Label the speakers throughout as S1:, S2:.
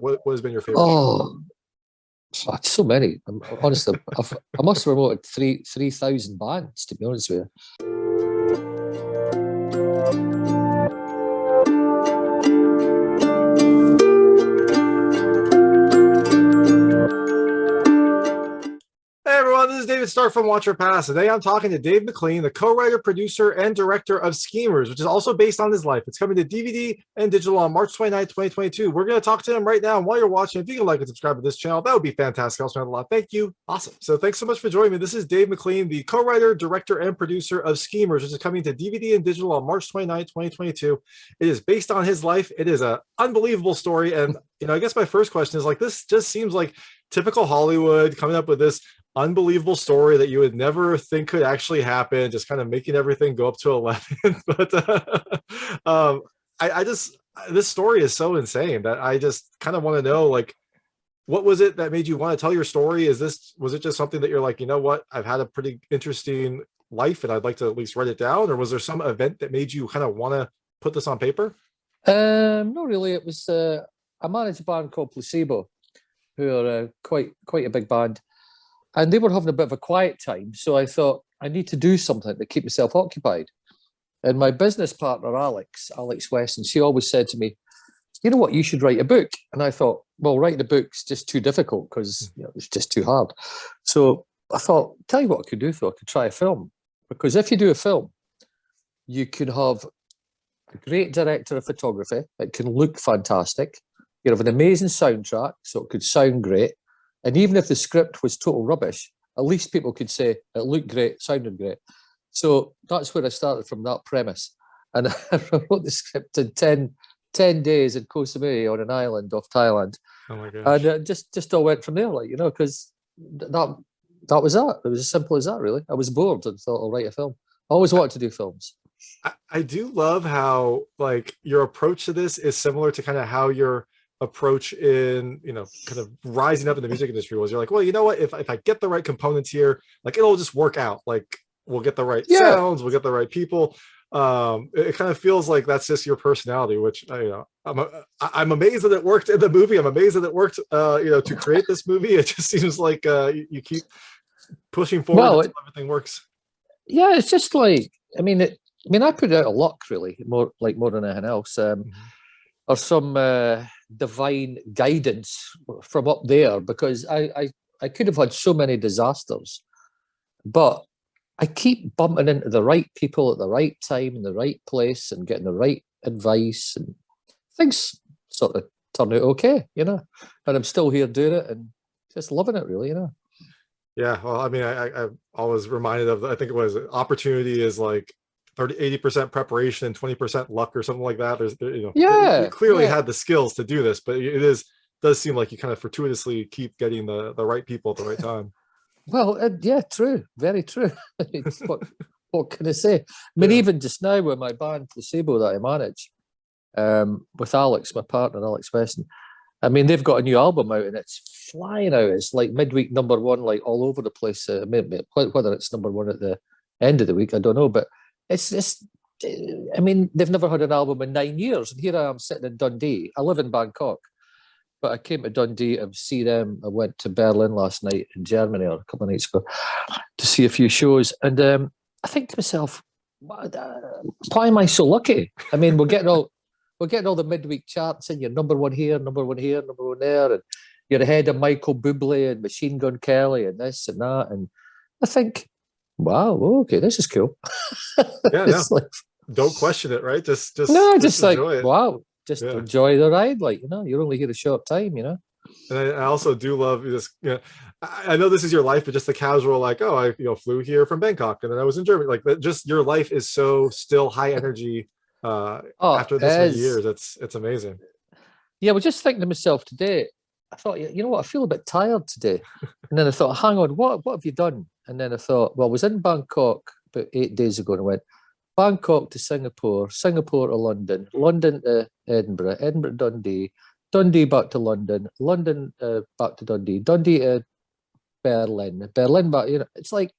S1: what has been your favorite show?
S2: Oh, so many. Honestly, I must have promoted 3,000 bands, to be honest with you.
S1: Hey everyone, this is David Stark from Watch Your Pass. Today I'm talking to Dave McLean, the co-writer, producer, and director of Schemers, which is also based on his life. It's coming to DVD and digital on March 29th, 2022. We're going to talk to him right now. And while you're watching, if you can like and subscribe to this channel, that would be fantastic. I'll spend a lot. Thank you. Awesome. So thanks so much for joining me. This is Dave McLean, the co-writer, director, and producer of Schemers, which is coming to DVD and digital on March 29th, 2022. It is based on his life. It is an unbelievable story. And, I guess my first question is like, this just seems like typical Hollywood coming up with this unbelievable story that you would never think could actually happen, just kind of making everything go up to 11. But I just, this story is so insane that I just kind of want to know, like, what was it that made you want to tell your story? Was it just something that you're like, you know what, I've had a pretty interesting life and I'd like to at least write it down? Or was there some event that made you kind of want to put this on paper?
S2: Not really. It was, I managed a band called Placebo, who are quite a big band. And they were having a bit of a quiet time. So I thought, I need to do something to keep myself occupied. And my business partner, Alex Weston, she always said to me, you know what, you should write a book. And I thought, well, writing a book's just too difficult because it's just too hard. So I thought, tell you what I could do, though. I could try a film. Because if you do a film, you can have a great director of photography. It can look fantastic. You have an amazing soundtrack, so it could sound great. And even if the script was total rubbish, at least people could say it looked great, sounded great. So that's where I started, from that premise. And I wrote the script in 10 days in Koh Samui on an island off Thailand.
S1: Oh my gosh.
S2: And it just all went from there, because that was that. It was as simple as that, really. I was bored and thought, I'll write a film. I always wanted to do films.
S1: I do love how, like, your approach to this is similar to kind of how your approach in, kind of rising up in the music industry was. You're like, well, you know what, if I get the right components here, like, it'll just work out. Like, we'll get the right sounds, we'll get the right people. It kind of feels like that's just your personality, which I'm amazed that it worked in the movie. I'm amazed that it worked to create this movie. It just seems like you keep pushing forward until everything works.
S2: Yeah, it's just like, I put out a luck, really, more than anything else. Or some divine guidance from up there, because I could have had so many disasters, but I keep bumping into the right people at the right time in the right place and getting the right advice, and things sort of turn out okay, and I'm still here doing it and just loving it, really,
S1: Yeah, well, I always reminded of, I think it was, opportunity is like 80% preparation and 20% luck or something like that. You clearly had the skills to do this, but does seem like you kind of fortuitously keep getting the right people at the right time.
S2: Well, yeah, true, very true. What can I say? Even just now with my band Placebo that I manage, with Alex, my partner, Alex Weston, they've got a new album out and it's flying out. It's like midweek #1, like all over the place. Whether it's #1 at the end of the week, I don't know, but it's just, they've never had an album in 9 years. And here I am sitting in Dundee. I live in Bangkok, but I came to Dundee to see them. I went to Berlin last night in Germany, or a couple of nights ago, to see a few shows. And I think to myself, why am I so lucky? We're getting all the midweek charts, and you're #1 here, #1 here, #1 there. And you're ahead of Michael Bublé and Machine Gun Kelly and this and that. And I think, wow, okay, this is cool.
S1: Yeah, no, like, don't question it, right? Just
S2: like, wow, just enjoy the ride. Like, you're only here a short time, And
S1: I also do love this. I know this is your life, but just the casual, like, oh, I flew here from Bangkok and then I was in Germany. Like, just your life is so still high energy. After this many years, it's amazing.
S2: Yeah, I was just thinking to myself today. I thought, you know what, I feel a bit tired today. And then I thought, hang on, what have you done? And then I thought, well, I was in Bangkok about 8 days ago, and I went Bangkok to Singapore, Singapore to London, London to Edinburgh, Edinburgh to Dundee, Dundee back to London, London back to Dundee, Dundee to Berlin, Berlin back. It's like,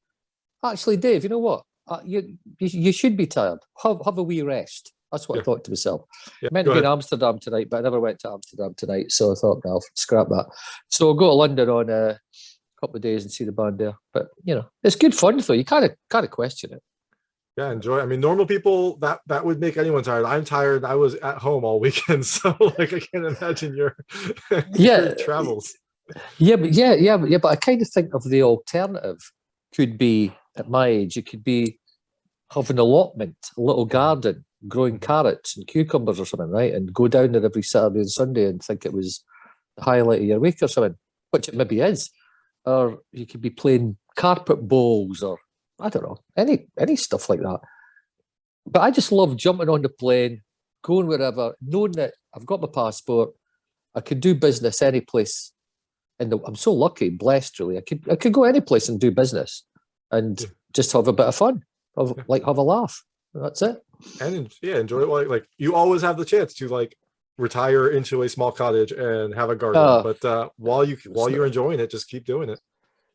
S2: actually, Dave, you know what? You should be tired. Have a wee rest. That's what
S1: Yeah.
S2: I thought to myself.
S1: Yeah,
S2: Meant
S1: go
S2: to be in
S1: ahead.
S2: Amsterdam tonight, but I never went to Amsterdam tonight, so I thought, I'll scrap that. So I'll go to London on a couple of days and see the band there. But it's good fun though. You kind of question it.
S1: Yeah, enjoy. I mean, normal people that would make anyone tired. I'm tired. I was at home all weekend, so like I can't imagine your
S2: Yeah,
S1: your travels.
S2: but I kind of think of the alternative could be at my age. It could be have an allotment, a little garden, growing carrots and cucumbers or something, right? And go down there every Saturday and Sunday and think it was the highlight of your week or something, which it maybe is. Or you could be playing carpet bowls or I don't know, any stuff like that. But I just love jumping on the plane, going wherever, knowing that I've got my passport, I could do business any place. And I'm so lucky, blessed really. I could go any place and do business and just have a bit of fun. Have a laugh. That's it.
S1: And enjoy it. Like you always have the chance to like retire into a small cottage and have a garden. But while you're enjoying it, just keep doing it.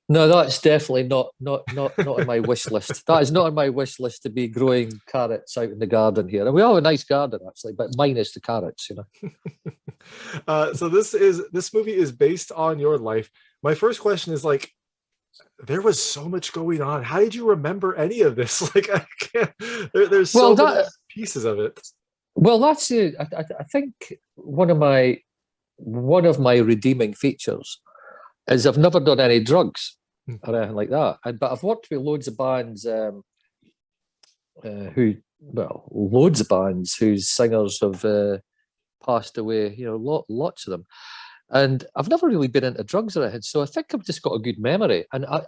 S2: No, that's definitely not on my wish list. That is not on my wish list to be growing carrots out in the garden here. And we have a nice garden actually, but minus the carrots,
S1: So this movie is based on your life. My first question is like, there was so much going on. How did you remember any of this? Like, I can't. There's so many pieces of it.
S2: Well, that's it. I think one of my redeeming features is I've never done any drugs or anything like that. But I've worked with loads of bands whose singers have passed away. Lots of them. And I've never really been into drugs or anything, so I think I've just got a good memory. And I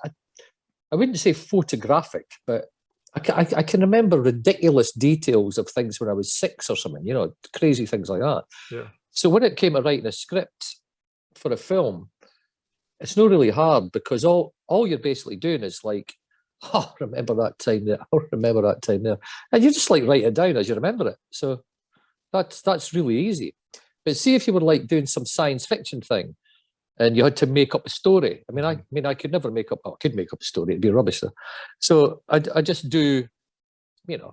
S2: wouldn't say photographic, but I can remember ridiculous details of things when I was 6 or something, crazy things like that.
S1: Yeah.
S2: So when it came to writing a script for a film, it's not really hard because all you're basically doing is like, oh, remember that time there, oh, remember that time there. And you just like write it down as you remember it. So that's really easy. But see if you were like doing some science fiction thing and you had to make up a story. I could never make up, I could make up a story, it'd be rubbish though. So I just do,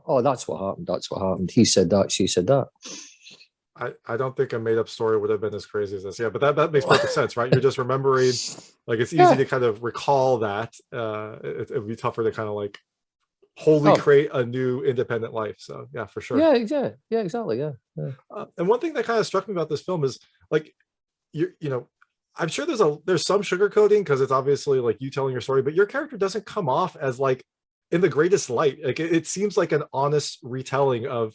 S2: oh, that's what happened. He said that, she said that.
S1: I don't think a made up story would have been as crazy as this. Yeah, but that makes perfect sense, right? You're just remembering, like it's easy to kind of recall that. It'd be tougher to kind of like wholly create a new independent life. So yeah, for sure.
S2: Yeah, exactly. Yeah.
S1: And one thing that kind of struck me about this film is like, I'm sure there's some sugarcoating because it's obviously like you telling your story, but your character doesn't come off as like in the greatest light. Like it seems like an honest retelling of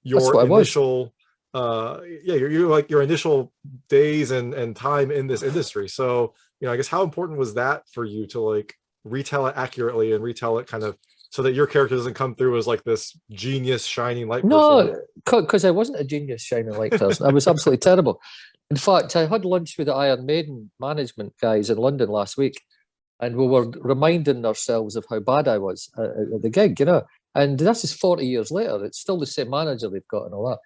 S1: your initial you're like your initial days and time in this industry. So I guess how important was that for you to like retell it accurately and retell it kind of so that your character doesn't come through as like this genius shining light person?
S2: No, because I wasn't a genius shining light person. I was absolutely terrible. In fact, I had lunch with the Iron Maiden management guys in London last week, and we were reminding ourselves of how bad I was at the gig, and this is 40 years later. It's still the same manager they've got and all that.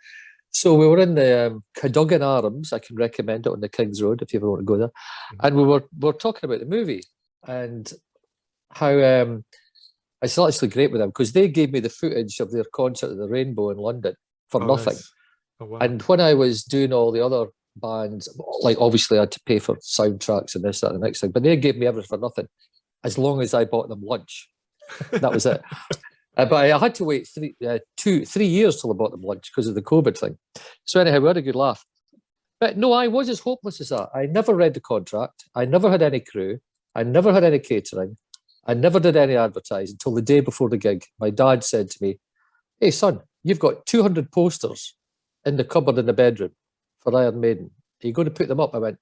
S2: So we were in the Cadogan Arms. I can recommend it on the King's Road if you ever want to go there. And we were talking about the movie and how it's actually great with them because they gave me the footage of their concert at the Rainbow in London for nothing. Nice.
S1: Oh, wow.
S2: And when I was doing all the other bands, like obviously I had to pay for soundtracks and this, that, and the next thing, but they gave me everything for nothing as long as I bought them lunch. That was it. But I had to wait 3 years till I bought them lunch because of the COVID thing. So anyhow, we had a good laugh. But no, I was as hopeless as that. I never read the contract. I never had any crew. I never had any catering. I never did any advertising until the day before the gig. My dad said to me, "Hey, son, you've got 200 posters in the cupboard in the bedroom for Iron Maiden. Are you going to put them up?" I went,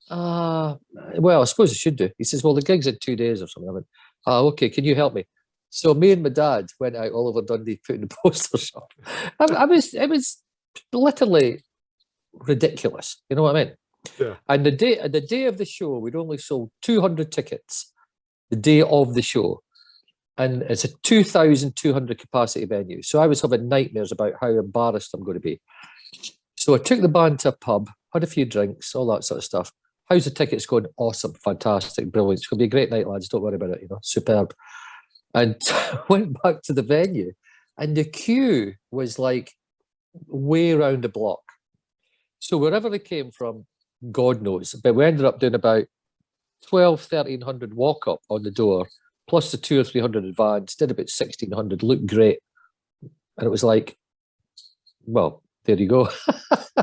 S2: well, I suppose I should do. He says, well, the gig's in 2 days or something. I went, okay, can you help me? So me and my dad went out all over Dundee putting the posters up. It was literally ridiculous. You know what I mean?
S1: Yeah.
S2: And the day of the show, we'd only sold 200 tickets the day of the show. And it's a 2,200 capacity venue. So I was having nightmares about how embarrassed I'm going to be. So I took the band to a pub, had a few drinks, all that sort of stuff. How's the tickets going? Awesome, fantastic, brilliant. It's going to be a great night, lads. Don't worry about it, superb. And went back to the venue, and the queue was like way around the block. So wherever they came from, God knows. But we ended up doing about 1,300 walk up on the door, plus the 200 or 300 advance, did about 1,600, looked great. And it was like, well, there you go.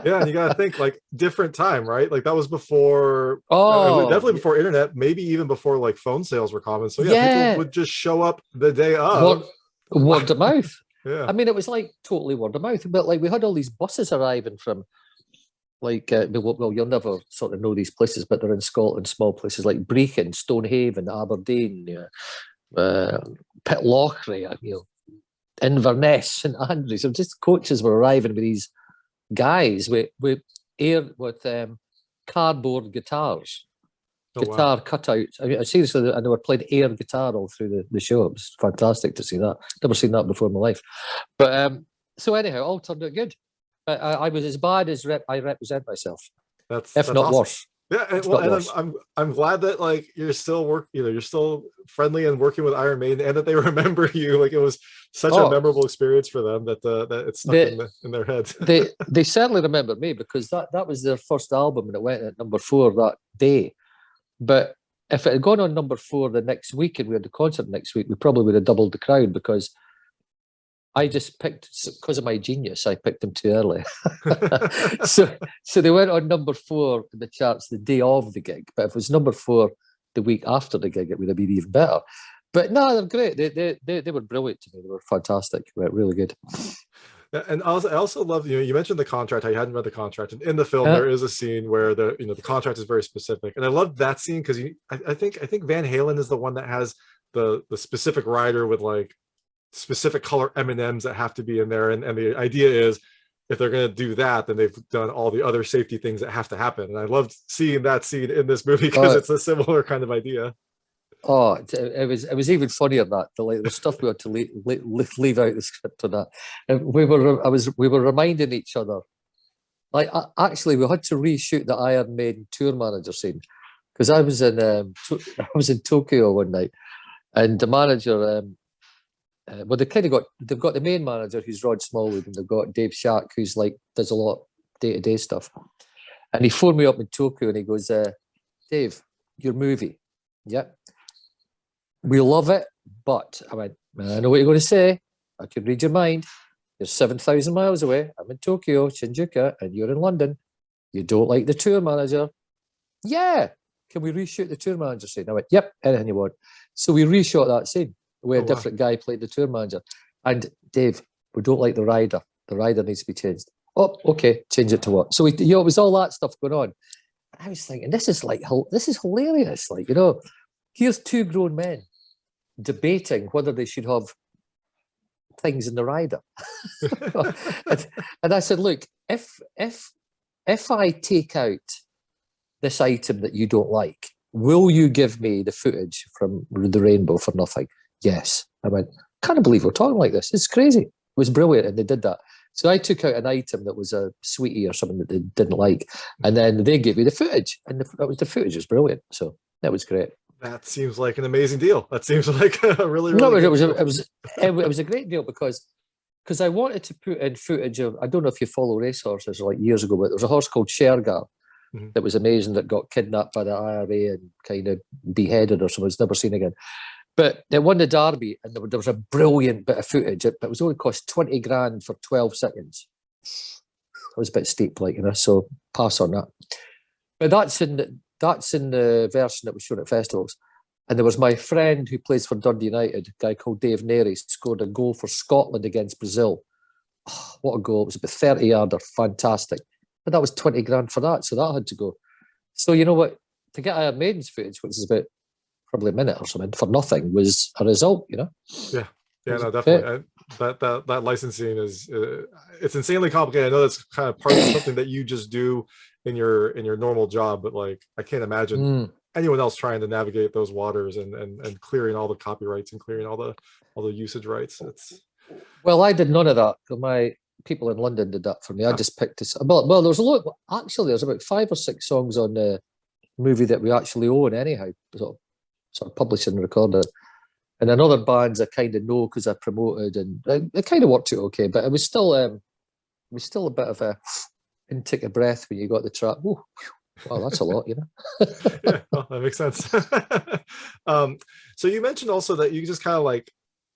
S1: Yeah, and you got to think like different time, right? Like that was before, definitely before internet, maybe even before like phone sales were common. So yeah, people would just show up the day of.
S2: Word of mouth.
S1: Yeah.
S2: I mean, it was like totally word of mouth. But like we had all these buses arriving from like, well, you'll never sort of know these places, but they're in Scotland, small places like Brecon, Stonehaven, Aberdeen, Pitlochry, Inverness, St Andrews. So just coaches were arriving with these guys with cardboard guitars, guitar cutouts. I mean, seriously, and they were playing air guitar all through the show. It was fantastic to see that. Never seen that before in my life. But so anyhow, all turned out good. I was as bad as I represent myself. That's not awesome. Worse.
S1: Yeah, and I'm glad that like you're still you're still friendly and working with Iron Maiden, and that they remember you. Like it was such a memorable experience for them that it's stuck in their heads.
S2: they certainly remember me because that was their first album and it went at number 4 that day. But if it had gone on number 4 the next week and we had the concert next week, we probably would have doubled the crowd because I just picked, because of my genius, I picked them too early. so they went on number 4 in the charts the day of the gig. But if it was number 4 the week after the gig, it would have been even better. But no, they're great. They were brilliant to me. They were fantastic. Really good.
S1: And I also love, you mentioned the contract, how you hadn't read the contract. And in the film, there is a scene where the contract is very specific. And I love that scene because I think Van Halen is the one that has the specific rider with like specific color M&Ms that have to be in there. And the idea is if they're going to do that, then they've done all the other safety things that have to happen. And I loved seeing that scene in this movie because it's a similar kind of idea.
S2: Oh, it was even funnier that the stuff we had to leave out the script on that. And we were reminding each other. Like actually, we had to reshoot the Iron Maiden tour manager scene because I was in Tokyo one night, and the manager. Well, they've got the main manager who's Rod Smallwood, and they've got Dave Shack who's like does a lot day-to-day stuff. And he phoned me up in Tokyo and he goes, Dave, your movie, we love it, but I went, I know what you're going to say. I can read your mind. You're 7,000 miles away. I'm in Tokyo, Shinjuku, and you're in London. You don't like the tour manager. Yeah. Can we reshoot the tour manager scene? I went, yep, anything you want. So we reshot that scene where a different guy played the tour manager. And Dave, we don't like the rider. The rider needs to be changed. Oh, okay, change it to what? So it was all that stuff going on. And I was thinking, this is hilarious. Like, here's 2 grown men debating whether they should have things in the rider. and I said, look, if I take out this item that you don't like, will you give me the footage from the Rainbow for nothing? Yes. I went, can't believe we're talking like this. It's crazy. It was brilliant, and they did that. So I took out an item that was a sweetie or something that they didn't like, and then they gave me the footage, and the footage was brilliant. So that was great.
S1: That seems like an amazing deal. That seems like a really
S2: it was a great deal because I wanted to put in footage of, I don't know if you follow racehorses like years ago, but there was a horse called Shergar that was amazing that got kidnapped by the IRA and kind of beheaded or something. It's never seen again. But they won the Derby, and there was a brilliant bit of footage. It was only cost 20 grand for 12 seconds. It was a bit steep, so pass on that. But that's in the version that was shown at festivals. And there was my friend who plays for Dundee United, a guy called Dave Neary, scored a goal for Scotland against Brazil. Oh, what a goal. It was about 30-yarder, fantastic. But that was 20 grand for that, so that had to go. So you know what? To get Iron Maiden's footage, which is about probably a minute or something, for nothing, was a result,
S1: Yeah, no, definitely. That licensing is it's insanely complicated. I know that's kind of part of something that you just do in your normal job, but like I can't imagine anyone else trying to navigate those waters and clearing all the copyrights and clearing all the usage rights.
S2: Well, I did none of that. My people in London did that for me. I just picked this. Well, there's a lot. Actually, there's about 5 or 6 songs on the movie that we actually own anyhow. Sort of published and recorded. And then other bands I kind of know because I promoted, and it kind of worked out okay. But it was still was still a bit of a intake of breath when you got the track. Ooh, wow, that's a lot, you know.
S1: Yeah, well, that makes sense. So you mentioned also that you just kind of like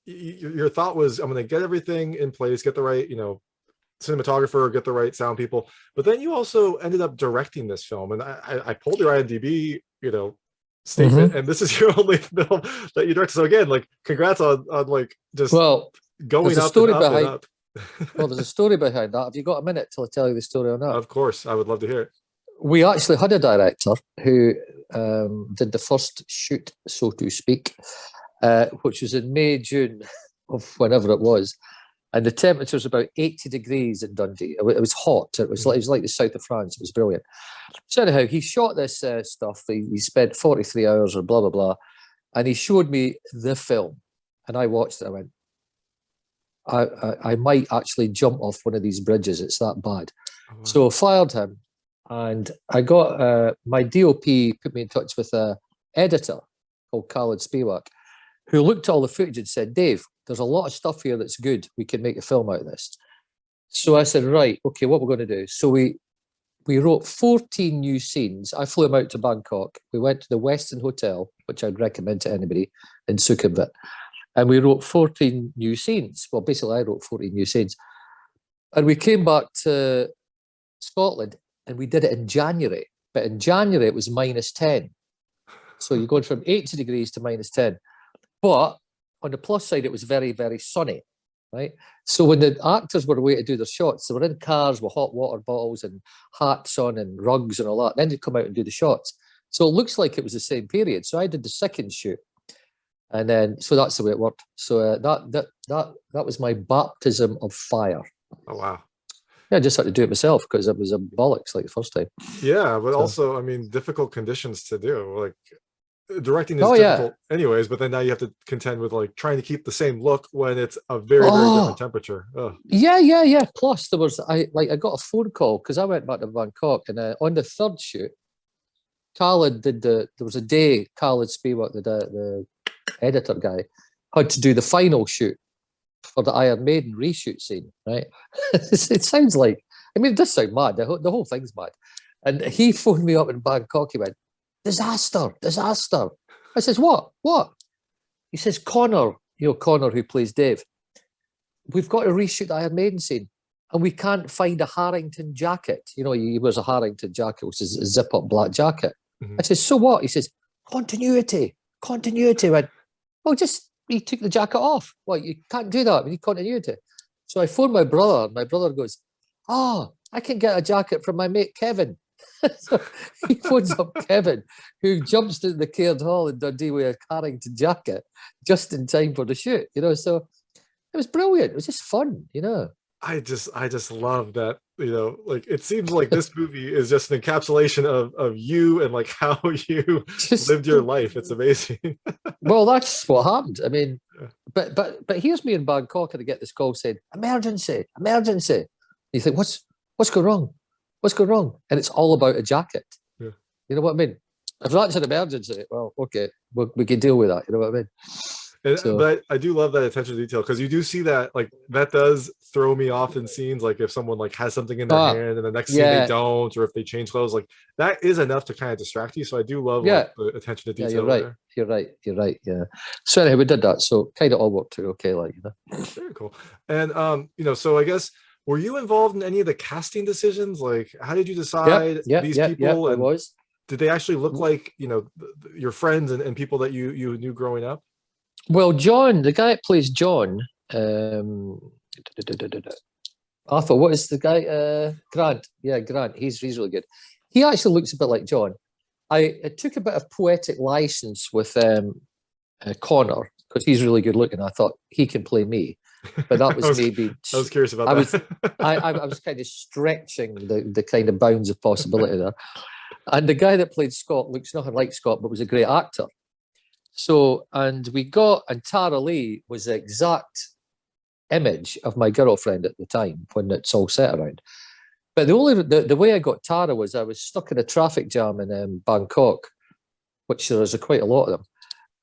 S1: your thought was, I'm going to get everything in place, get the right, cinematographer, get the right sound people. But then you also ended up directing this film, and I pulled your IMDb, statement, and this is your only film that you directed. So again, like, congrats on like just going
S2: there's a
S1: up
S2: story
S1: and up
S2: behind,
S1: and up.
S2: Well, there's a story behind that. Have you got a minute till I tell you the story or not?
S1: Of course, I would love to hear it.
S2: We actually had a director who did the first shoot, so to speak, which was in May, June of whenever it was. And the temperature was about 80 degrees in Dundee. It was hot. It was like the south of France. It was brilliant. So anyhow, he shot this stuff. He spent 43 hours or blah, blah, blah. And he showed me the film. And I watched it. I went, I might actually jump off one of these bridges. It's that bad. Oh, wow. So I fired him. And I got my DOP put me in touch with an editor called Caird Hall, who looked at all the footage and said, Dave, there's a lot of stuff here that's good. We can make a film out of this. So I said, right, okay, what we're going to do. So we wrote 14 new scenes. I flew him out to Bangkok. We went to the Westin Hotel, which I'd recommend to anybody, in Sukhumvit. And we wrote 14 new scenes. Well, basically, I wrote 14 new scenes. And we came back to Scotland, and we did it in January. But in January, it was -10. So you're going from 80 degrees to -10. But on the plus side, it was very, very sunny, right? So when the actors were away to do their shots, they were in cars with hot water bottles and hats on and rugs and all that. Then they'd come out and do the shots. So it looks like it was the same period. So I did the second shoot. And then, so that's the way it worked. So that was my baptism of fire.
S1: Oh, wow.
S2: Yeah, I just had to do it myself because it was a bollocks like the first time.
S1: Yeah, but also, I mean, difficult conditions to do. Like, directing is difficult anyways, but then now you have to contend with like trying to keep the same look when it's a very, very different temperature. Ugh.
S2: Yeah. Plus there was, I got a phone call because I went back to Bangkok, and on the third shoot, Khaled did there was a day Khaled Spivak, the editor guy, had to do the final shoot for the Iron Maiden reshoot scene, right? It sounds like, I mean, it does sound mad. The whole thing's mad. And he phoned me up in Bangkok. He went, disaster. I says, what? He says, Conor, Conor who plays Dave, we've got to reshoot the Iron Maiden scene, and we can't find a Harrington jacket. He wears a Harrington jacket, which is a zip-up black jacket. I says, so what? He says, continuity. I went, well, he took the jacket off. Well, you can't do that. We need continuity. So I phoned my brother, and my brother goes, I can get a jacket from my mate Kevin. So he phones up Kevin, who jumps to the Caird Hall in Dundee with a Carrington jacket just in time for the shoot. So it was brilliant. It was just fun.
S1: I just love that. Like, it seems like this movie is just an encapsulation of you and like how you lived your life. It's amazing.
S2: Well, that's what happened. I mean, but here's me in Bangkok, and I get this call saying, emergency. You think, what's going wrong? What's going wrong? And it's all about a jacket. Yeah. You know what I mean? If that's an emergency, well, okay, we can deal with that. You know what I mean?
S1: But I do love that attention to detail, because you do see that, like, that does throw me off in scenes. Like, if someone like has something in their hand and the next scene they don't, or if they change clothes, like that is enough to kind of distract you. So I do love like, the attention to detail.
S2: You're right. Yeah. So anyway, we did that. So kind of all worked out okay, like,
S1: Very cool. And so I guess, were you involved in any of the casting decisions? Like, how did you decide these people?
S2: I was.
S1: Did they actually look like, your friends and people that you knew growing up?
S2: Well, John, the guy that plays John, Arthur, what is the guy? Grant. Yeah, Grant. He's really good. He actually looks a bit like John. I took a bit of poetic license with Conor, because he's really good looking. I thought he can play me. But that was maybe.
S1: I was curious about that.
S2: I was kind of stretching the kind of bounds of possibility there. And the guy that played Scott looks nothing like Scott, but was a great actor. So, and Tara Lee was the exact image of my girlfriend at the time when it's all set around. But the way I got Tara was I was stuck in a traffic jam in Bangkok, which there was quite a lot of them.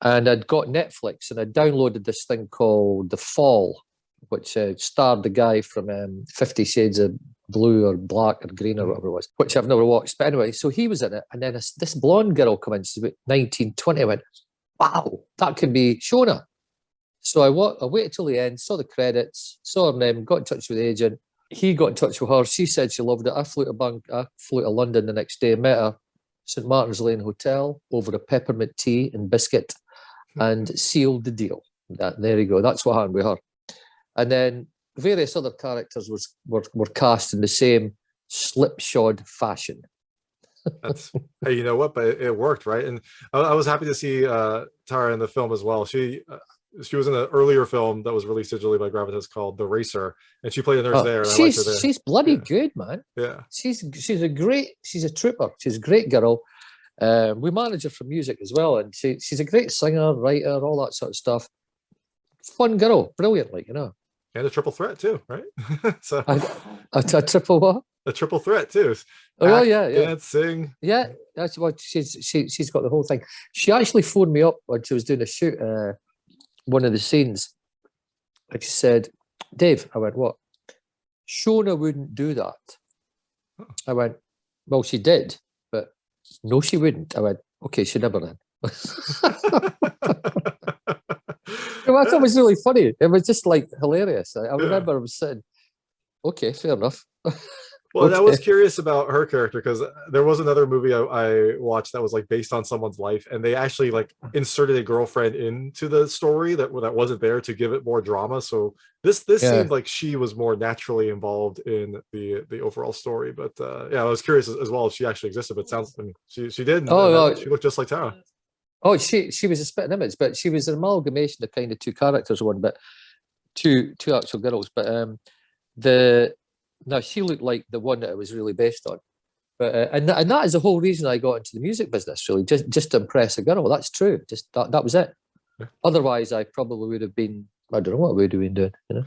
S2: And I'd got Netflix, and I downloaded this thing called The Fall. which starred the guy from 50 Shades of Blue or Black or Green or whatever it was, which I've never watched. But anyway, so he was in it. And then this blonde girl came in, she's about 19, 20. I went, wow, that could be Shona. So I waited till the end, saw the credits, saw her name, got in touch with the agent. He got in touch with her. She said she loved it. I flew to London the next day, met her, St Martin's Lane Hotel, over a peppermint tea and biscuit, and sealed the deal. There you go. That's what happened with her. And then various other characters were cast in the same slipshod fashion.
S1: That's, hey, you know what? But it worked, right? And I was happy to see Tara in the film as well. She was in an earlier film that was released digitally by Gravitas called The Racer, and she played a nurse there. And I liked her there.
S2: She's bloody good, man.
S1: Yeah, she's
S2: a trooper. She's a great girl. We manage her for music as well, and she's a great singer, writer, all that sort of stuff. Fun girl, brilliant, like, you know.
S1: And a triple threat too, right? So
S2: a triple what?
S1: A triple threat too.
S2: Oh yeah.
S1: Dance, sing.
S2: Yeah, that's what she's got the whole thing. She actually phoned me up when she was doing a shoot, one of the scenes, and she said, "Dave," I went, "What?" "Shona wouldn't do that." Oh. I went, "Well, she did, but no, she wouldn't." I went, "Okay, she never did." I thought it was really funny. It was just like hilarious. I remember I was sitting, okay, fair enough.
S1: Well,
S2: Okay.
S1: I was curious about her character because there was another movie I watched that was like based on someone's life, and they actually like inserted a girlfriend into the story that wasn't there to give it more drama. So this seemed like she was more naturally involved in the overall story. But yeah, I was curious as well if she actually existed. But it sounds, I mean, she did. She looked just like Tara.
S2: Oh, she was a spitting image, but she was an amalgamation of kind of two characters, but two actual girls. But now she looked like the one that it was really based on. But and that is the whole reason I got into the music business, really, just to impress a girl. That's true. Just that was it. Yeah. Otherwise, I probably would have been, I don't know what we would have been doing, you know.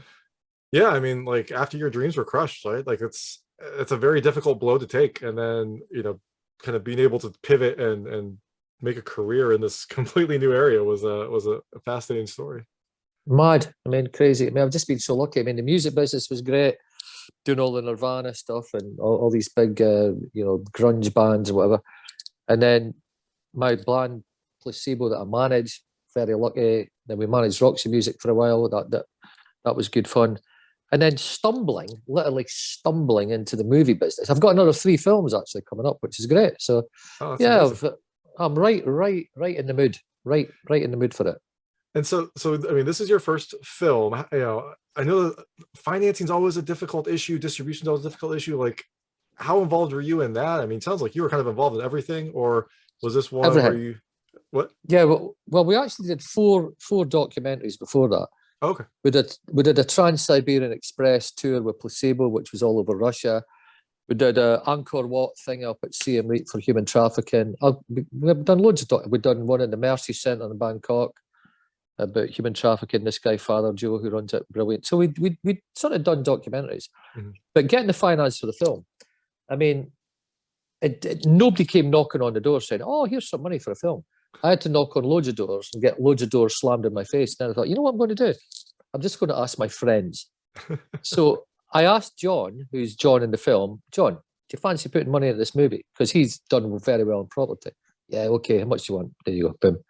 S1: Yeah, I mean, like after your dreams were crushed, right? Like it's a very difficult blow to take, and then kind of being able to pivot and make a career in this completely new area was a fascinating story.
S2: Mad. I mean, crazy. I mean, I've just been so lucky. I mean, the music business was great, doing all the Nirvana stuff and all these big, grunge bands and whatever. And then my band Placebo that I managed, very lucky. Then we managed Roxy Music for a while. That was good fun. And then literally stumbling into the movie business. I've got another 3 films actually coming up, which is great. So yeah, I'm right in the mood, right in the mood for it.
S1: And so I mean, this is your first film. I know financing is always a difficult issue. Distribution is always a difficult issue. Like, how involved were you in that? I mean, it sounds like you were kind of involved in everything, or was this one where you? What?
S2: Yeah, well, we actually did four documentaries before that.
S1: Okay.
S2: We did a Trans-Siberian Express tour with Placebo, which was all over Russia. We did a Angkor Wat thing up at Siem Reap for human trafficking. We've done loads of we've done one in the Mercy Centre in Bangkok about human trafficking. This guy, Father Joe, who runs it, brilliant. So we sort of done documentaries. Mm-hmm. But getting the finance for the film, I mean, nobody came knocking on the door saying, "Oh, here's some money for a film." I had to knock on loads of doors and get loads of doors slammed in my face. And then I thought, you know what I'm going to do? I'm just going to ask my friends. So I asked John, who's John in the film, "John, do you fancy putting money into this movie?" Because he's done very well in property. "Yeah, okay, how much do you want?" There you go, boom.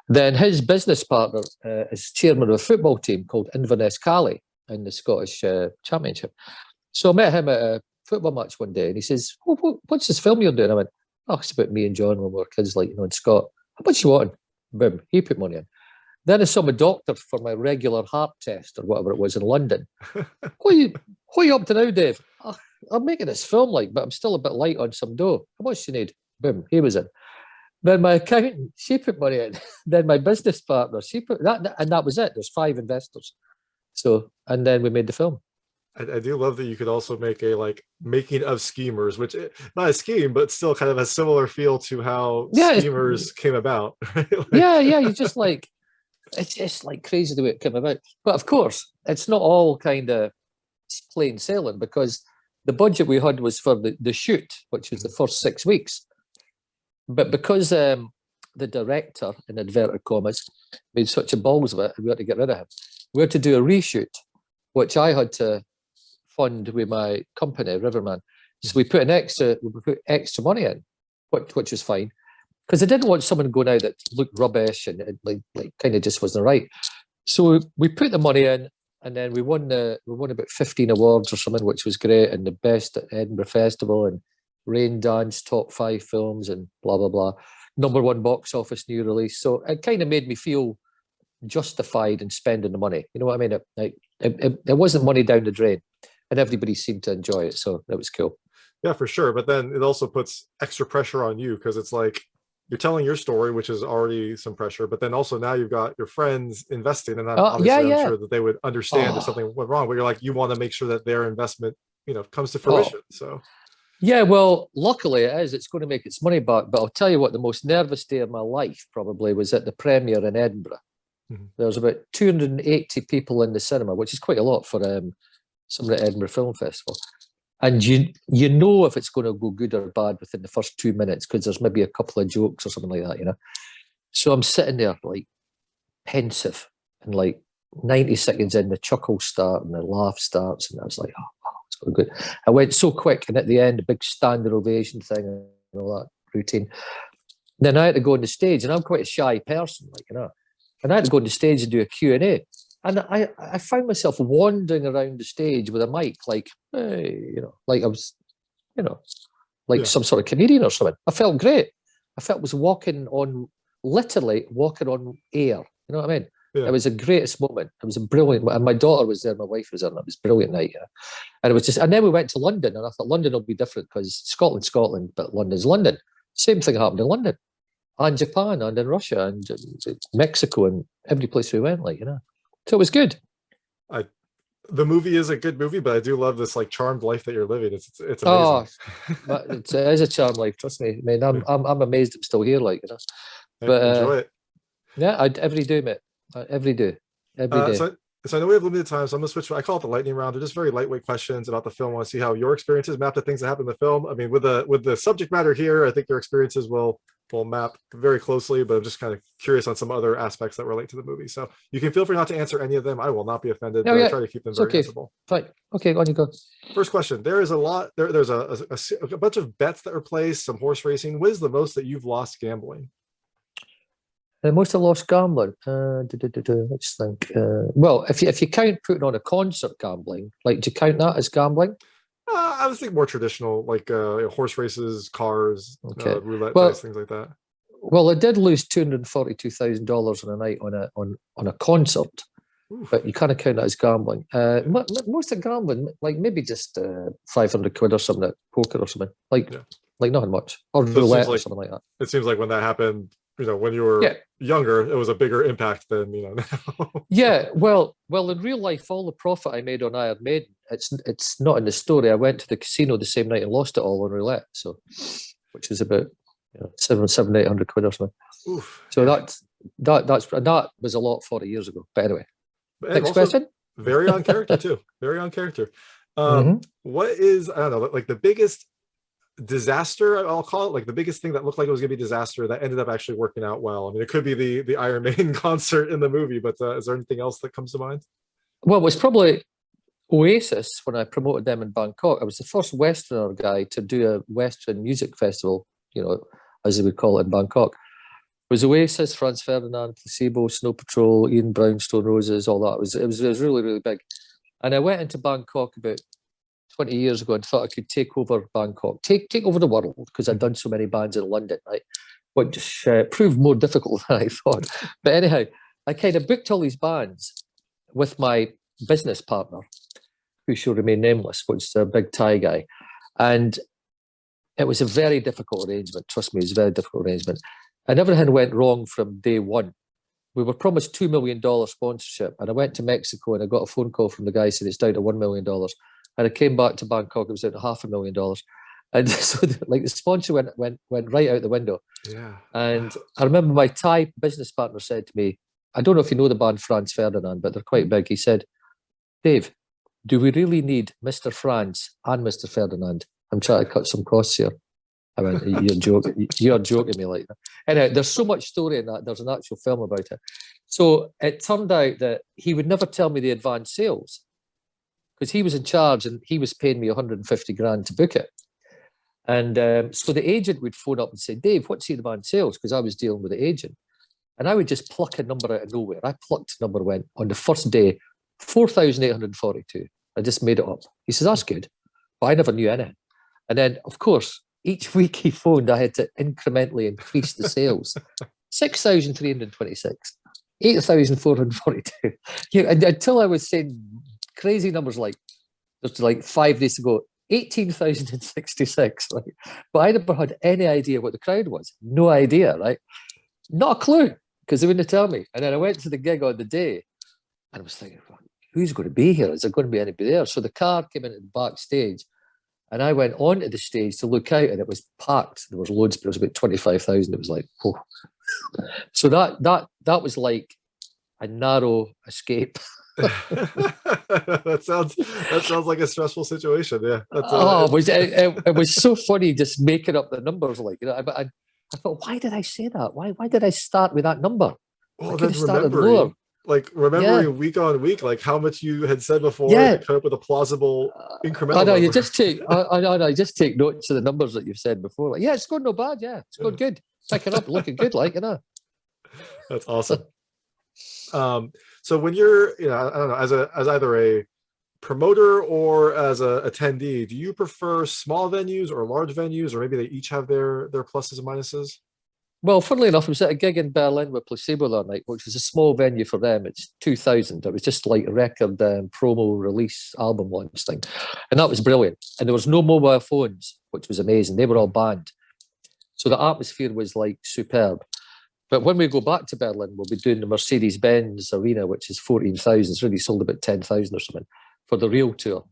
S2: Then his business partner is chairman of a football team called Inverness Cali in the Scottish Championship. So I met him at a football match one day, and he says, "What's this film you're doing?" I went, "Oh, it's about me and John when we were kids, like, in Scott. How much you want?" Boom, he put money in. Then I saw my doctor for my regular heart test or whatever it was in London. What are you up to now, Dave? I'm making this film, but I'm still a bit light on some dough. How much do you need? Boom, he was in. Then my accountant, she put money in. Then my business partner, she put that, and that was it. There's 5 investors. So, and then we made the film.
S1: I do love that you could also make a making of Schemers, which not a scheme, but still kind of a similar feel to how Schemers came about. Right?
S2: You just it's just crazy the way it came about. But of course, it's not all kind of plain sailing, because the budget we had was for the shoot, which was the first 6 weeks. But because the director, in inverted commas, made such a balls of it, and we had to get rid of him, we had to do a reshoot. which I had to fund with my company, Riverman. So we put extra money in, which was fine, because I didn't want someone going out that looked rubbish and like kind of just wasn't right. So we put the money in, and then we won about 15 awards or something, which was great, and the best at Edinburgh Festival and Rain Dance top 5 films and blah blah blah, #1 box office new release. So it kind of made me feel justified in spending the money. You know what I mean? It wasn't money down the drain, and everybody seemed to enjoy it, so that was cool.
S1: Yeah, for sure. But then it also puts extra pressure on you, because it's like you're telling your story, which is already some pressure, but then also now you've got your friends investing, and obviously I'm sure that they would understand if something went wrong, but you're like, you want to make sure that their investment, comes to fruition. So
S2: yeah, well, luckily it is. It's going to make its money back. But I'll tell you what, the most nervous day of my life probably was at the premiere in Edinburgh. There was about 280 people in the cinema, which is quite a lot for some of the Edinburgh Film Festival. And you know if it's going to go good or bad within the first 2 minutes, because there's maybe a couple of jokes or something like that, So I'm sitting there like pensive, and like 90 seconds in, the chuckles start and the laugh starts, and I was like, oh, it's going good. I went so quick, and at the end, a big standing ovation thing and all that routine. Then I had to go on the stage, and I'm quite a shy person, and I had to go on the stage and do a Q&A. And I found myself wandering around the stage with a mic, like, hey, like I was, some sort of comedian or something. I felt great. I felt I was literally walking on air. You know what I mean? Yeah. It was the greatest moment. It was a brilliant, and my daughter was there, my wife was there, and it was a brilliant night. And it was just, and then we went to London, and I thought London will be different because Scotland, but London's London. Same thing happened in London, and Japan, and in Russia, and Mexico, and every place we went, So it was good.
S1: The movie is a good movie, but I do love this like charmed life that you're living. It's amazing.
S2: It is a charmed life. Trust me. I mean, I'm amazed I'm still here. But
S1: enjoy it.
S2: Yeah, every day, mate. Every day.
S1: So I know we have limited time, so I'm gonna switch. I call it the lightning round. They're just very lightweight questions about the film. I want to see how your experiences map to things that happen in the film. I mean, with the subject matter here, I think your experiences will map very closely, but I'm just kind of curious on some other aspects that relate to the movie. So you can feel free not to answer any of them. I will not be offended, but I try to keep them very simple.
S2: Fine. Okay, on you go.
S1: First question. There is a lot. There's a bunch of bets that are placed, some horse racing. What is the most that you've lost gambling?
S2: The most I lost gambling. Let's think. Well, if you count putting on a concert gambling, do you count that as gambling?
S1: I would think more traditional, like horse races, cars, roulette dice, things like that.
S2: Well, I did lose $242,000 on a night on a concert, but you kind of count that as gambling. Most of gambling, like maybe just 500 quid or something at poker or something, like nothing much, or roulette or something like that.
S1: It seems like when that happened, when you were younger, it was a bigger impact than now.
S2: Yeah, well, in real life, all the profit I made on Iron Maiden, it's not in the story. I went to the casino the same night and lost it all on roulette, which is about 800 quid or something. Oof. So that was a lot 40 years ago. But anyway, next question.
S1: Very on character too. Very on character. What is, I don't know, like the biggest disaster, I'll call it, like the biggest thing that looked like it was going to be disaster that ended up actually working out well? I mean, it could be the Iron Maiden concert in the movie, but is there anything else that comes to mind?
S2: Well, it was probably Oasis when I promoted them in Bangkok. I was the first Westerner guy to do a Western music festival, as they would call it in Bangkok. It was Oasis, Franz Ferdinand, Placebo, Snow Patrol, Ian Brown, Stone Roses, all that. It was really, really big. And I went into Bangkok about 20 years ago and thought I could take over Bangkok, take over the world, because I'd done so many bands in London, right? Which proved more difficult than I thought. But anyhow, I kind of booked all these bands with my business partner, who shall remain nameless, which is a big Thai guy. And it was a very difficult arrangement. Trust me, it was a very difficult arrangement. And everything went wrong from day one. We were promised $2 million sponsorship. And I went to Mexico and I got a phone call from the guy saying it's down to $1 million. And I came back to Bangkok, it was down to $500,000. And so the sponsor went right out the window.
S1: Yeah.
S2: And I remember my Thai business partner said to me, I don't know if you know the band Franz Ferdinand, but they're quite big. He said, Dave, do we really need Mr. Franz and Mr. Ferdinand? I'm trying to cut some costs here. I went, you're joking me like that. Anyway, there's so much story in that. There's an actual film about it. So it turned out that he would never tell me the advance sales. because he was in charge and he was paying me 150 grand to book it. And so the agent would phone up and say, Dave, what's the band sales? Because I was dealing with the agent. And I would just pluck a number out of nowhere. I plucked a number, went on the first day, 4,842. I just made it up. He says, that's good. But I never knew anything. And then, of course, each week he phoned, I had to incrementally increase the sales. 6,326, 8,442. Yeah, and until I was saying crazy numbers like, just like 5 days ago, 18,066. Right? But I never had any idea what the crowd was. No idea, right? Not a clue, because they wouldn't tell me. And then I went to the gig on the day and I was thinking, who's going to be here? Is there going to be anybody there? So the car came into the backstage and I went onto the stage to look out and it was packed. There was loads, but it was about 25,000. It was like, oh. So that was like a narrow escape.
S1: that sounds like a stressful situation. Yeah.
S2: It was so funny just making up the numbers. Like, you know, I thought, why did I say that? Why did I start with that number?
S1: Well, then remembering week on week, like how much you had said before to come up with a plausible incremental.
S2: I know, you just take notes of the numbers that you've said before. Like, yeah, it's going no bad. Yeah, it's going good. Picking up, looking good. Like, you know.
S1: That's awesome. So when you're, you know, I don't know, as either a promoter or as a attendee, do you prefer small venues or large venues, or maybe they each have their pluses and minuses?
S2: Well, funnily enough, I was at a gig in Berlin with Placebo that night, which was a small venue for them. It's 2,000. It was just like a record promo release album launch thing. And that was brilliant. And there was no mobile phones, which was amazing. They were all banned. So the atmosphere was like superb. But when we go back to Berlin, we'll be doing the Mercedes-Benz Arena, which is 14,000. It's really sold about 10,000 or something for the real tour.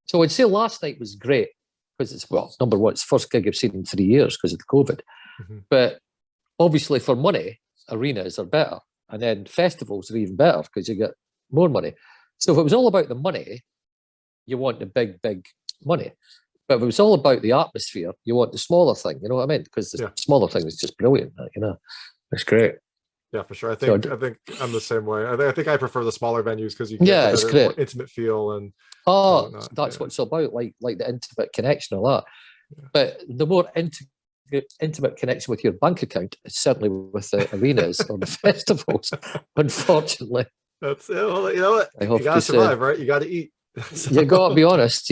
S2: So I'd say last night was great because it's, well, number one, it's the first gig I've seen in 3 years because of the COVID. Mm-hmm. But obviously for money, arenas are better. And then festivals are even better because you get more money. So if it was all about the money, you want the big, big money. But if it was all about the atmosphere, you want the smaller thing, you know what I mean? Because the smaller thing is just brilliant, you know. It's great.
S1: Yeah, for sure. I think I'm the same way. I think I prefer the smaller venues because you get a more intimate feel and
S2: that's what it's about, like the intimate connection, all that. Yeah. But the more intimate connection with your bank account is certainly with the arenas or the festivals, unfortunately.
S1: That's it. Well, you know what? You gotta survive, right? You gotta eat.
S2: So, you gotta be honest.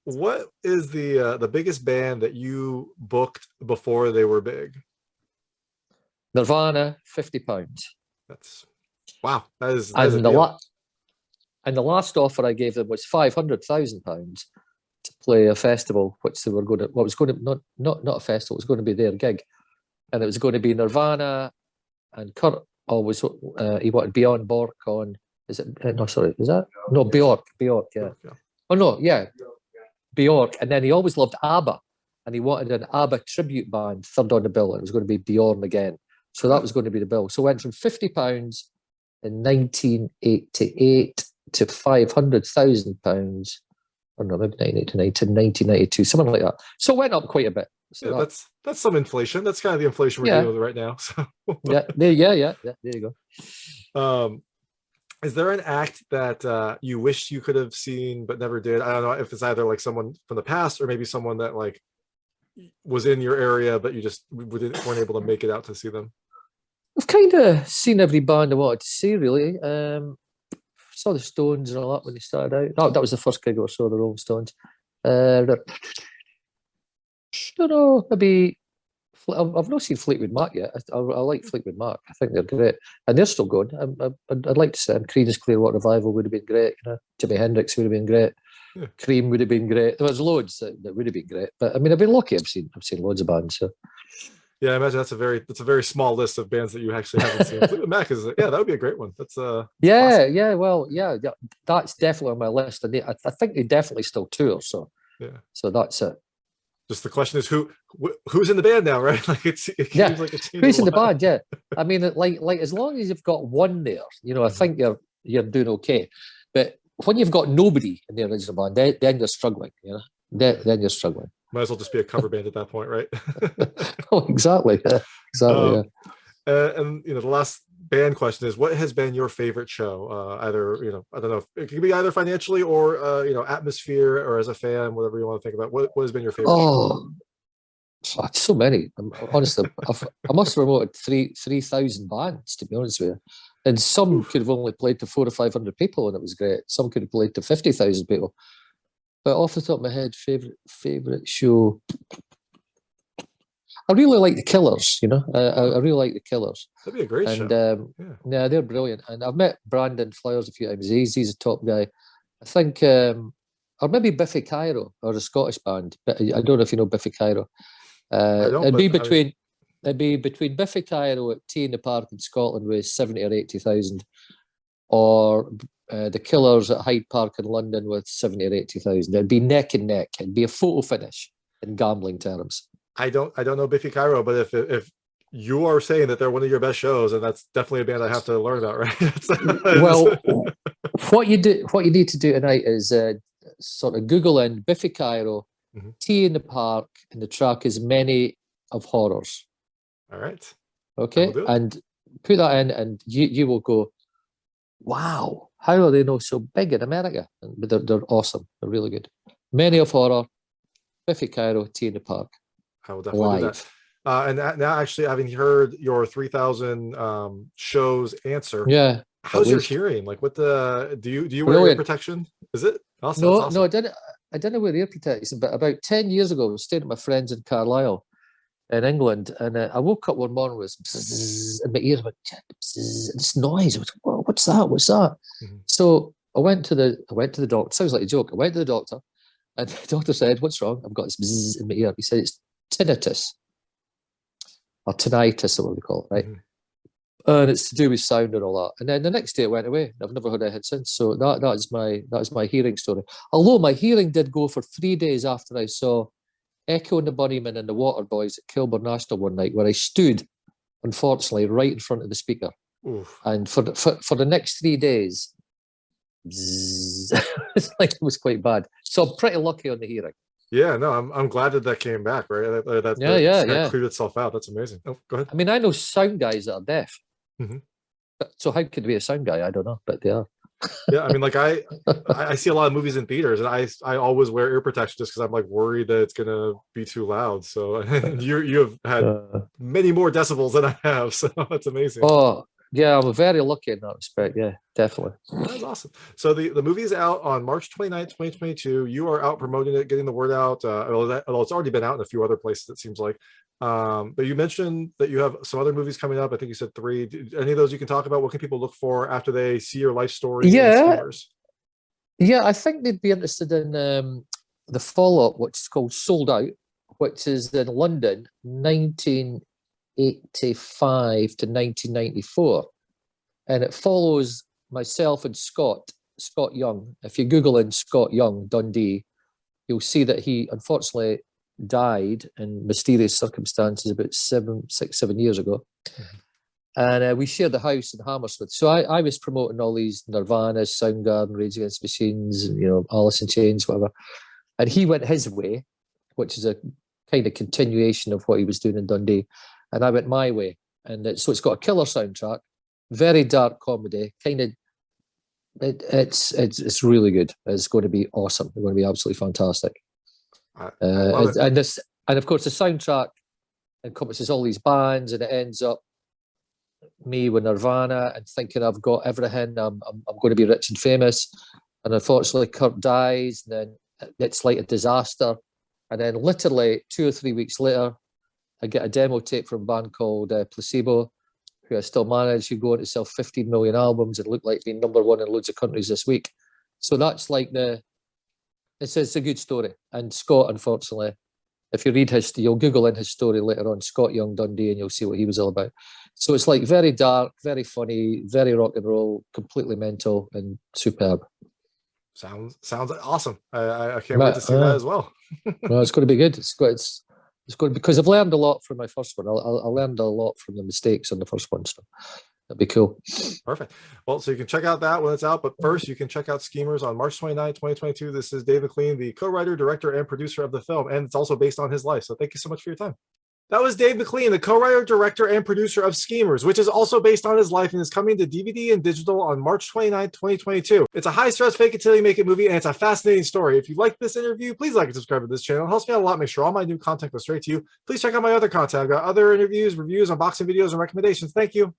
S1: What is the biggest band that you booked before they were big?
S2: Nirvana, £50.
S1: That's wow. That is
S2: and the last offer I gave them was £500,000 to play a festival, which they were going to. What was going to not a festival. It was going to be their gig, and it was going to be Nirvana, and Kurt always he wanted Bjorn Borg on. Is it no? Sorry, is that no Bjork? Bjork, yeah. Oh no, yeah, Bjork, and then he always loved ABBA, and he wanted an ABBA tribute band third on the bill, and it was going to be Bjorn again. So that was going to be the bill. So it went from £50 in 1988 to £500,000. Or no, maybe 1989 to 1992, something like that. So it went up quite a bit. So
S1: yeah, that's some inflation. That's kind of the inflation we're dealing with right now. So
S2: yeah, there you go.
S1: Is there an act that you wish you could have seen but never did? I don't know if it's either like someone from the past or maybe someone that like was in your area but you just weren't able to make it out to see them.
S2: I've kind of seen every band I wanted to see, really. Saw the Stones and all that when they started out. That was the first gig I saw the Rolling Stones. I don't know, maybe I've not seen Fleetwood Mac yet. I like Fleetwood Mac. I think they're great, and they're still going. I'd like to see them. Creedence Clearwater Revival would have been great. You know, Jimi Hendrix would have been great. Yeah. Cream would have been great. There was loads that would have been great. But I mean, I've been lucky. I've seen loads of bands. So
S1: yeah, I imagine that's a very small list of bands that you actually haven't seen. Fleetwood Mac is that would be a great one. That's awesome.
S2: Yeah. That's definitely on my list, and I think they definitely still tour. So that's it.
S1: Just the question is who's in the band now, right? Like it seems like it's
S2: who's in the band. Yeah, I mean, like as long as you've got one there, you know, I think you're doing okay. But when you've got nobody in the original band, then you're struggling. You know, then you're struggling.
S1: Might as well just be a cover band at that point, right?
S2: Oh, exactly. Yeah.
S1: And you know, the last band question is, what has been your favorite show? Either, I don't know, if it could be either financially or, atmosphere or as a fan, whatever you want to think about. What has been your favorite show?
S2: So many. Honestly, I must have promoted 3,000 bands, to be honest with you. And some could have only played to 400 or 500 people, and it was great. Some could have played to 50,000 people. But off the top of my head, favorite show. I really like the Killers. I really like the Killers.
S1: That'd be a great show.
S2: Yeah, they're brilliant. And I've met Brandon Flowers a few times. He's a top guy. I think, or maybe Biffy Clyro, or a Scottish band. But I don't know if you know Biffy Clyro. It'd be between Biffy Clyro at Tea in the Park in Scotland with 70 or 80,000, or the Killers at Hyde Park in London with 70 or 80,000. It'd be neck and neck. It'd be a photo finish in gambling terms.
S1: I don't know Biffy Clyro, but if you are saying that they're one of your best shows, and that's definitely a band I have to learn about, right?
S2: Well, what you need to do tonight is sort of Google in Biffy Clyro, Tea in the Park, and the track is Many of Horrors.
S1: All right.
S2: Okay, and put that in, and you will go, wow, how are they not so big in America? But they're awesome. They're really good. Many of Horror, Biffy Clyro, Tea in the Park.
S1: I will definitely do that. And now, actually, having heard your 3,000 shows answer, how's your hearing? Like, what do you wear ear protection? Is it awesome?
S2: No,
S1: awesome.
S2: No, I didn't wear ear protection. But about 10 years ago, I was staying with my friends in Carlisle, in England, and I woke up one morning with bzzz, and my ears went bzzz, this noise. I was like, what's that? What's that? So I went to the doctor. Sounds like a joke. I went to the doctor, and the doctor said, "What's wrong? I've got this bzzz in my ear." He said, "It's tinnitus or tinnitus, or what we call it, right?" And it's to do with sound and all that. And then the next day it went away. I've never heard anything since. So that is my hearing story. Although my hearing did go for 3 days after I saw Echo and the Bunnymen and the Waterboys at Kilburn National one night, where I stood, unfortunately, right in front of the speaker.
S1: Oof.
S2: And for the next 3 days, bzzz, it was quite bad. So I'm pretty lucky on the hearing.
S1: Yeah, no, I'm glad that cleame back, right? That cleared itself out. That's amazing. Oh, go ahead.
S2: I mean, I know sound guys that are deaf. So how could be a sound guy? I don't know, but they are.
S1: Yeah, I mean, like I see a lot of movies in theaters, and I always wear ear protection just because I'm like worried that it's gonna be too loud. So you have had many more decibels than I have, so that's amazing.
S2: Oh yeah, I'm very lucky in that respect. Yeah, definitely.
S1: That's awesome. So the movie is out on March 29th, 2022. You are out promoting it, getting the word out. Although it's already been out in a few other places, it seems like. But you mentioned that you have some other movies coming up. I think you said 3. Any of those you can talk about? What can people look for after they see your life story?
S2: Yeah, I think they'd be interested in the follow-up, which is called Sold Out, which is in London, 1985 to 1994, and it follows myself and Scott Young. If you Google in Scott Young Dundee, you'll see that he unfortunately died in mysterious circumstances about 7 years ago. And we shared the house in Hammersmith. So I was promoting all these Nirvana, Soundgarden, Rage Against the Machines, Alice in Chains, whatever. And he went his way, which is a kind of continuation of what he was doing in Dundee. And I went my way. And so it's got a killer soundtrack, very dark comedy, kind of. It's really good. It's going to be awesome. It's going to be absolutely fantastic. And of course the soundtrack encompasses all these bands, and it ends up me with Nirvana and thinking I've got everything. I'm going to be rich and famous, and unfortunately Kurt dies, and then it's like a disaster. And then literally 2 or 3 weeks later, I get a demo tape from a band called Placebo, who I still manage, who go on to sell 15 million albums and look like being #1 in loads of countries this week. So that's like it's a good story. And Scott, unfortunately, if you read you'll Google in his story later on, Scott Young Dundee, and you'll see what he was all about. So it's like very dark, very funny, very rock and roll, completely mental and superb.
S1: Sounds awesome. I can't wait to see that as well.
S2: Well, it's going to be good. It's good because I've learned a lot from my first one. I learned a lot from the mistakes on the first one, so that'd be cool.
S1: Perfect. Well, so you can check out that when it's out, but first you can check out Schemers on March 29, 2022. This is Dave McLean, the co-writer, director, and producer of the film, and it's also based on his life. So thank you so much for your time. That was Dave McLean, the co-writer, director, and producer of Schemers, which is also based on his life and is coming to DVD and digital on March 29, 2022. It's a high-stress, fake-it-till-you-make-it movie, and it's a fascinating story. If you like this interview, please like and subscribe to this channel. It helps me out a lot. Make sure all my new content goes straight to you. Please check out my other content. I've got other interviews, reviews, unboxing videos, and recommendations. Thank you.